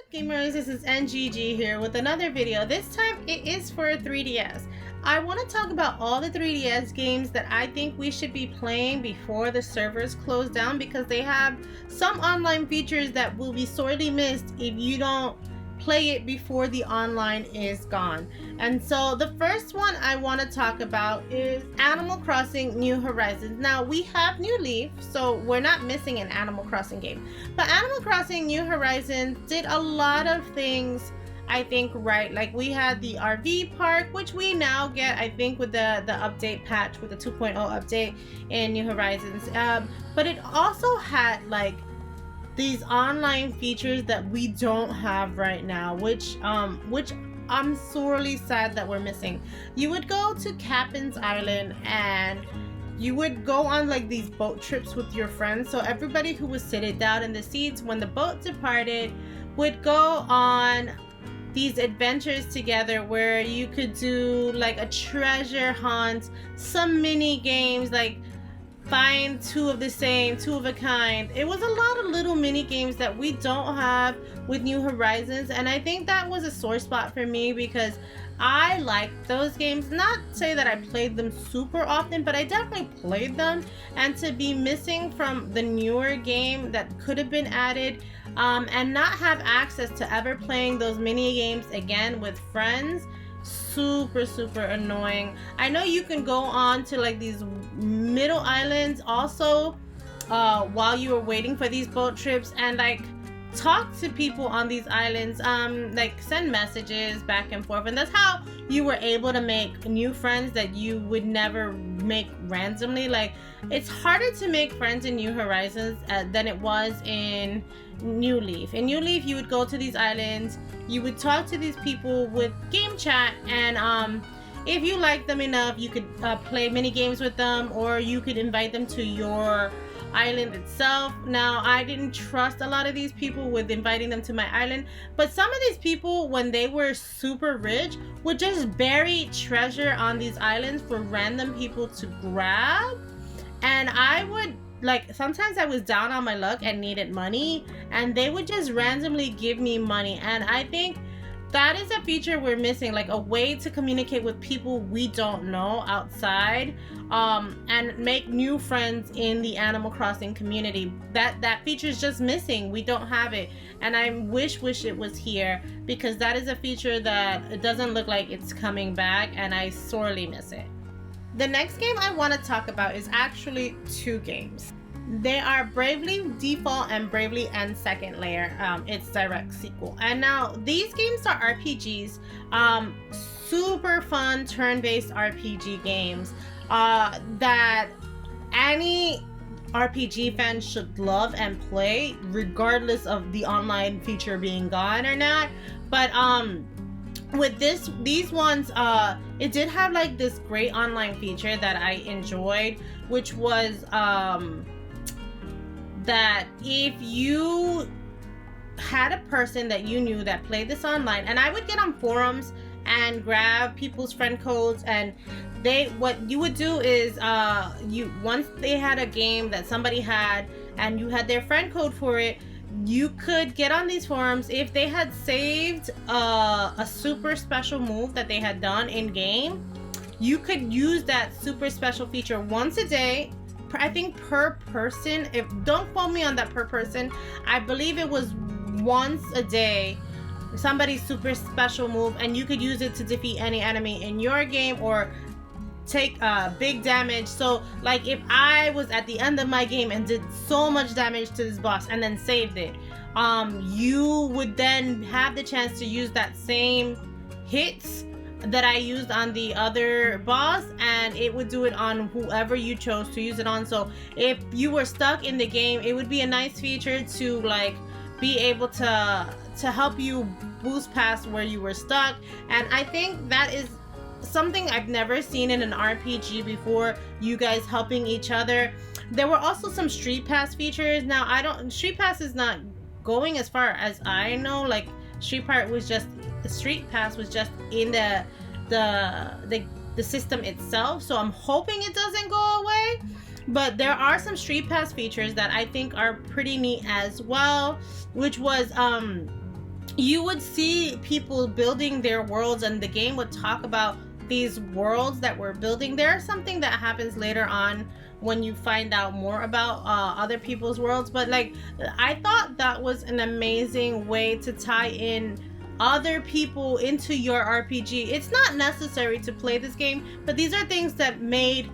up, gamers? This is NGG here with another video. This time it is for 3DS. I want to talk about all the 3DS games that I think we should be playing before the servers close down, because they have some online features that will be sorely missed if you don't play it before the online is gone. And so the first one I want to talk about is Animal Crossing New Horizons. Now we have New Leaf, so we're not missing an Animal Crossing game, but Animal Crossing New Horizons did a lot of things, I think, right. Like we had the RV park, which we now get, I think, with the update patch, with the 2.0 update in New Horizons. But it also had like these online features that we don't have right now, which I'm sorely sad that we're missing. You would go to Captain's Island and you would go on like these boat trips with your friends. So everybody who was sitting down in the seats when the boat departed would go on these adventures together, where you could do like a treasure hunt, some mini games like find two of the same, two of a kind. It was a lot of little mini games that we don't have with New Horizons, and I think that was a sore spot for me because I liked those games. Not say that I played them super often, but I definitely played them, and to be missing from the newer game that could have been added, and not have access to ever playing those mini games again with friends, super annoying. I know you can go on to like these middle islands also while you were waiting for these boat trips, and like talk to people on these islands, like send messages back and forth, and that's how you were able to make new friends that you would never make randomly. Like it's harder to make friends in New Horizons than it was in New Leaf. In New Leaf, you would go to these islands, you would talk to these people with game chat, and if you like them enough, you could play mini games with them, or you could invite them to your island itself. Now, I didn't trust a lot of these people with inviting them to my island, but some of these people, when they were super rich, would just bury treasure on these islands for random people to grab. And I would, like, sometimes I was down on my luck and needed money, and they would just randomly give me money. And I think that is a feature we're missing, like a way to communicate with people we don't know outside, and make new friends in the Animal Crossing community. That feature is just missing. We don't have it, and I wish it was here, because that is a feature that it doesn't look like it's coming back, and I sorely miss it. The next game I want to talk about is actually two games. They are Bravely Default and Bravely End Second Layer, its direct sequel. And now these games are RPGs, super fun turn-based RPG games that any RPG fan should love and play, regardless of the online feature being gone or not. But with these ones, it did have like this great online feature that I enjoyed, which was that if you had a person that you knew that played this online, and I would get on forums and grab people's friend codes, and what you would do is once they had a game that somebody had and you had their friend code for it, you could get on these forums. If they had saved a super special move that they had done in game, you could use that super special feature once a day, I think per person. Don't quote me on that per person. I believe it was once a day, somebody's super special move, and you could use it to defeat any enemy in your game or take big damage. So like if I was at the end of my game and did so much damage to this boss and then saved it, you would then have the chance to use that same hits that I used on the other boss, and it would do it on whoever you chose to use it on. So if you were stuck in the game, it would be a nice feature to like be able to help you boost past where you were stuck. And I think that is something I've never seen in an RPG before, you guys helping each other. There were also some Street Pass features. Now Street Pass is not going as far as I know. Like Street Pass was just in the system itself, so I'm hoping it doesn't go away. But there are some Street Pass features that I think are pretty neat as well, which was you would see people building their worlds, and the game would talk about these worlds that we're building. There's something that happens later on when you find out more about other people's worlds, but like, I thought that was an amazing way to tie in other people into your RPG. It's not necessary to play this game, but these are things that made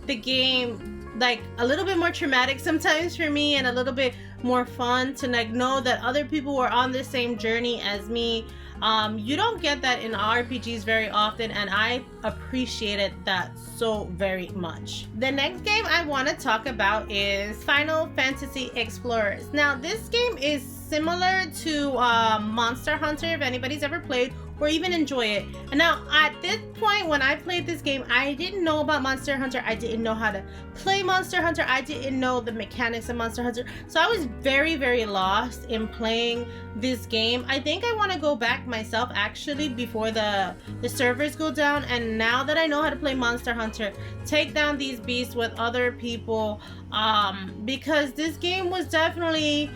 the game like a little bit more traumatic sometimes for me, and a little bit more fun to like know that other people were on the same journey as me. You don't get that in RPGs very often, and I appreciated that so very much. The next game I want to talk about is Final Fantasy Explorers. Now, this game is similar to Monster Hunter, if anybody's ever played or even enjoy it. And now, at this point, when I played this game, I didn't know about Monster Hunter. I didn't know how to play Monster Hunter. I didn't know the mechanics of Monster Hunter. So I was very, very lost in playing this game. I think I want to go back myself, actually, before the servers go down. And now that I know how to play Monster Hunter, take down these beasts with other people, because this game was definitely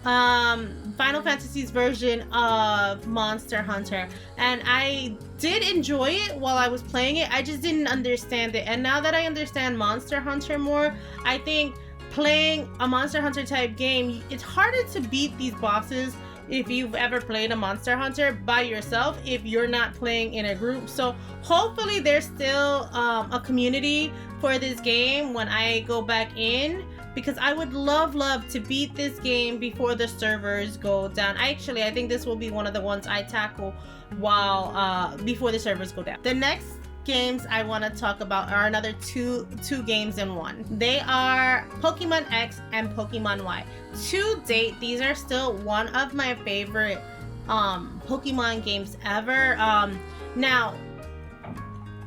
Final Fantasy's version of Monster Hunter, and I did enjoy it while I was playing it. I just didn't understand it, and now that I understand Monster Hunter more, I think playing a Monster Hunter type game, it's harder to beat these bosses if you've ever played a Monster Hunter by yourself, if you're not playing in a group. So hopefully there's still a community for this game when I go back in, because I would love to beat this game before the servers go down. I think this will be one of the ones I tackle while before the servers go down. The next games I want to talk about are another two games in one. They are Pokemon X and Pokemon Y. To date, these are still one of my favorite Pokemon games ever. Now,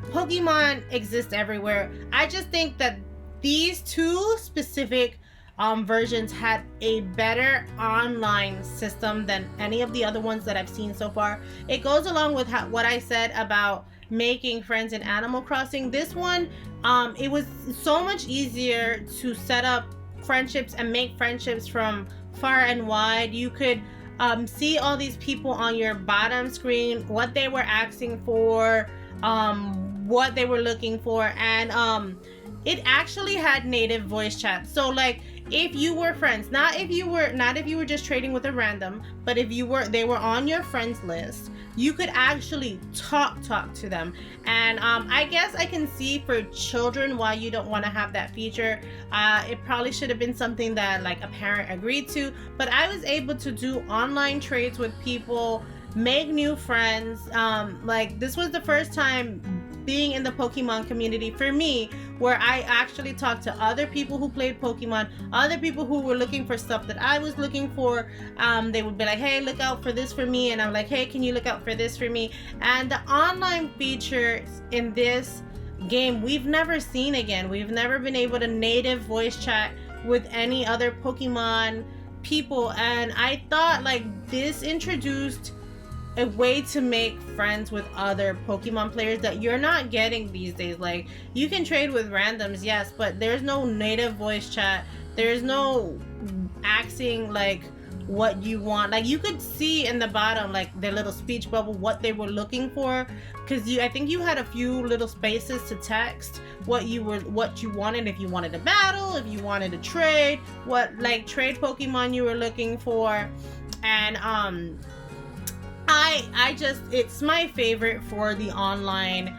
Pokemon exist everywhere. I just think that these two specific versions had a better online system than any of the other ones that I've seen so far. It goes along with what I said about making friends in Animal Crossing. This one, it was so much easier to set up friendships and make friendships from far and wide. You could see all these people on your bottom screen, what they were asking for, what they were looking for, and it actually had native voice chat. So like, if you were friends, not if you were just trading with a random, but if they were on your friends list, you could actually talk to them. And I guess I can see for children why you don't want to have that feature. It probably should have been something that like a parent agreed to, but I was able to do online trades with people, make new friends. Like, this was the first time being in the Pokemon community for me where I actually talked to other people who played Pokemon, other people who were looking for stuff that I was looking for. They would be like, hey, look out for this for me, and I'm like, hey, can you look out for this for me? And the online features in this game we've never seen again. We've never been able to native voice chat with any other Pokemon people, and I thought like this introduced a way to make friends with other Pokemon players that you're not getting these days. Like, you can trade with randoms, yes, but there's no native voice chat. There's no asking like what you want. Like, you could see in the bottom, like their little speech bubble, what they were looking for, because I think you had a few little spaces to text what you wanted, if you wanted a battle, if you wanted to trade, what like trade Pokemon you were looking for. And it's my favorite for the online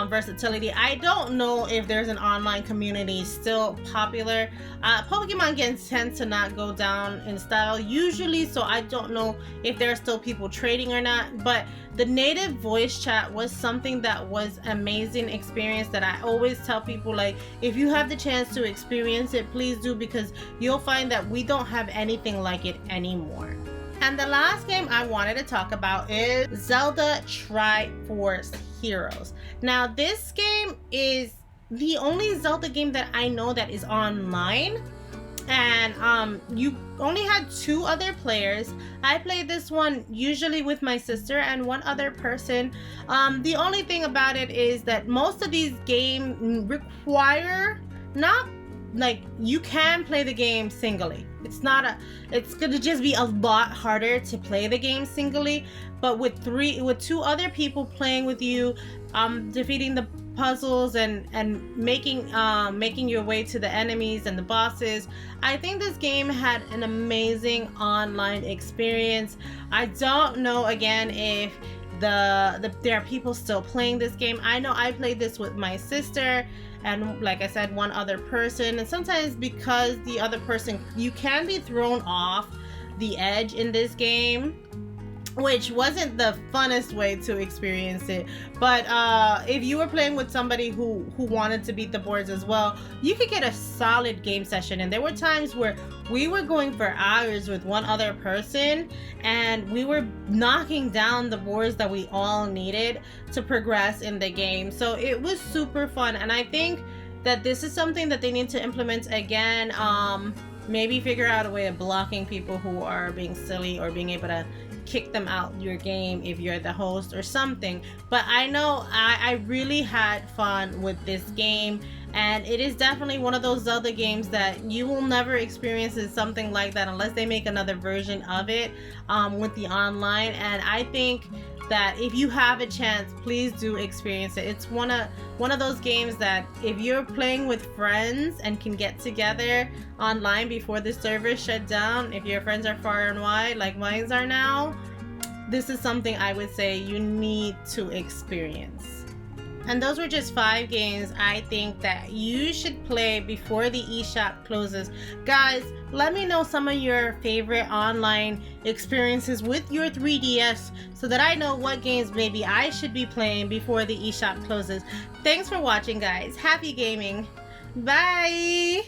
versatility. I don't know if there's an online community still popular. Pokemon games tend to not go down in style usually, so I don't know if there are still people trading or not, but the native voice chat was something that was amazing experience that I always tell people, like, if you have the chance to experience it, please do, because you'll find that we don't have anything like it anymore. And the last game I wanted to talk about is Zelda Triforce Heroes. Now, this game is the only Zelda game that I know that is online, and you only had 2 other players. I played this one usually with my sister and one other person. The only thing about it is that most of these games require, not like, you can play the game singly, it's gonna just be a lot harder to play the game singly. But with two other people playing with you, defeating the puzzles and making your way to the enemies and the bosses, I think this game had an amazing online experience. I don't know again if there are people still playing this game. I know I played this with my sister and, like I said, one other person, and sometimes because the other person, you can be thrown off the edge in this game, which wasn't the funnest way to experience it. But if you were playing with somebody who wanted to beat the boards as well, you could get a solid game session. And there were times where we were going for hours with one other person, and we were knocking down the boards that we all needed to progress in the game. So it was super fun, and I think that this is something that they need to implement again. Maybe figure out a way of blocking people who are being silly, or being able to kick them out your game if you're the host or something. But I know I really had fun with this game, and it is definitely one of those Zelda games that you will never experience something like that unless they make another version of it with the online. And I think that if you have a chance, please do experience it. It's one of those games that if you're playing with friends and can get together online before the servers shut down, if your friends are far and wide like mine are now, this is something I would say you need to experience. And those were just 5 games I think that you should play before the eShop closes. Guys, let me know some of your favorite online experiences with your 3DS so that I know what games maybe I should be playing before the eShop closes. Thanks for watching, guys. Happy gaming. Bye!